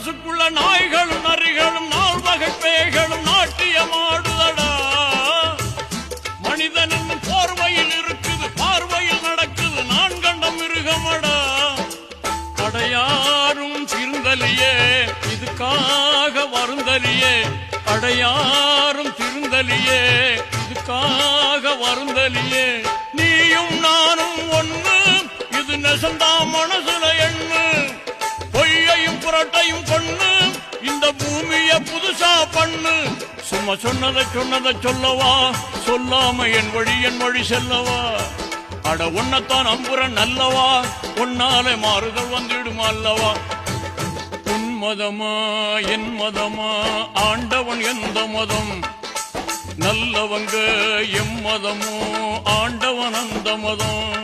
மனசுக்குள்ள நாய்களும் நரிகளும் நாள் வகை பேய்களும் நாட்டியமாடுதடா. மனிதன் போர்வையில் இருக்குது, பார்வையில் நடக்குது, நான் கண்ட மிருகமடா. அடையாரும் திருந்தலியே இதுக்காக வருந்தலியே, அடையாரும் திருந்தலியே இதுக்காக வருந்தலியே. நீயும் நானும் ஒண்ணு, இது நெசந்தா மனசுல எண்ணு. பொய்யையும் புரட்டையும் கொண்ணு, இந்த பூமிய புதுசா பண்ணு. சும்மா சொன்னதை சொல்லவா, சொல்லாம என் வழி செல்லவா. அட உன்னத்தான் நம்புறன் நல்லவா, உன்னாலே மாறுதல் வந்துடுமா அல்லவா. உன் மதமா என் மதமா, ஆண்டவன் எந்த மதம், நல்லவங்க எம் மதமோ ஆண்டவன் அந்த மதம்.